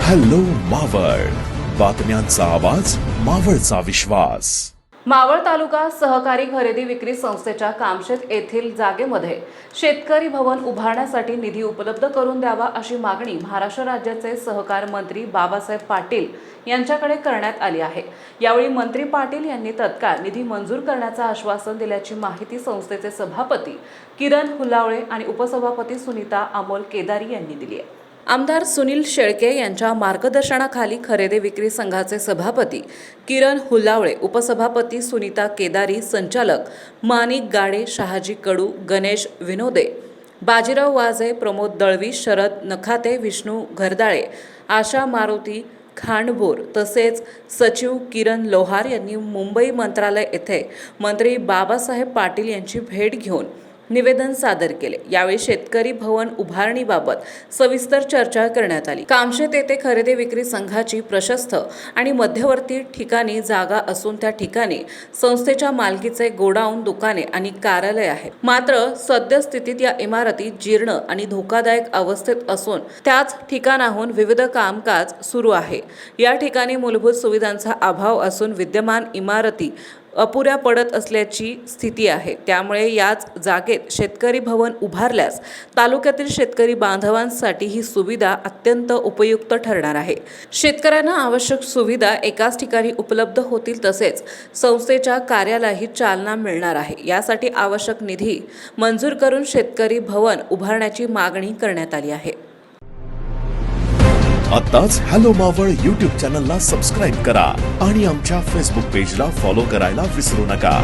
Hello Maval, बातम्यांचा आवाज, मावळचा विश्वास। मावळ तालुका सहकारी खरेदी विक्री संस्थेच्या कामशेत येथील जागेमध्ये शेतकरी भवन उभारण्यासाठी निधी उपलब्ध करून द्यावा अशी मागणी महाराष्ट्र राज्याचे सहकार मंत्री बाबासाहेब पाटील यांच्याकडे करण्यात आली आहे। यावेळी मंत्री पाटील यांनी तत्काळ निधी मंजूर करण्याचं आश्वासन दिल्याची माहिती संस्थेचे सभापती किरण हुलावळे आणि उपसभापती सुनीता अमोल केदारी यांनी दिली आहे। आमदार सुनील शेळके यांच्या मार्गदर्शनाखाली खरेदी विक्री संघाचे सभापती किरण हुलावळे, उपसभापती सुनीता केदारी, संचालक माणिक गाडे, शहाजी कडू, गणेश विनोदे, बाजीराव वाजे, प्रमोद दळवी, शरद नखाते, विष्णू घरदाळे, आशा मारुती खांडबोर तसेच सचिव किरण लोहार यांनी मुंबई मंत्रालय येथे मंत्री बाबासाहेब पाटील यांची भेट घेऊन निवेदन सादर केले। यावेळी शेतकरी भवन उभारणीबाबत सविस्तर चर्चा करण्यात आली। कामशेत येथे खरेदी विक्री संघाची प्रशस्त आणि मध्यवर्ती ठिकाणी जागा असून त्या ठिकाणी संस्थेच्या मालकीचे गोडाऊन, दुकाने आणि कार्यालय आहे। मात्र सद्यस्थितीत या इमारती जीर्ण आणि धोकादायक अवस्थेत असून त्याच ठिकाणाहून विविध कामकाज सुरू आहे। या ठिकाणी मूलभूत सुविधांचा अभाव असून विद्यमान इमारती अपुऱ्या पडत असल्याची स्थिती आहे। त्यामुळे याच जागेत शेतकरी भवन उभारल्यास तालुक्यातील शेतकरी बांधवांसाठी ही सुविधा अत्यंत उपयुक्त ठरणार आहे। शेतकऱ्यांना आवश्यक सुविधा एकाच ठिकाणी उपलब्ध होतील, तसेच संस्थेच्या कार्यालयाही चालना मिळणार आहे। यासाठी आवश्यक निधी मंजूर करून शेतकरी भवन उभारण्याची मागणी करण्यात आली आहे। आताच हॅलो मावळ YouTube चॅनलला सबस्क्राईब करा आणि आमच्या फेसबुक पेजला फॉलो करायला विसरू नका।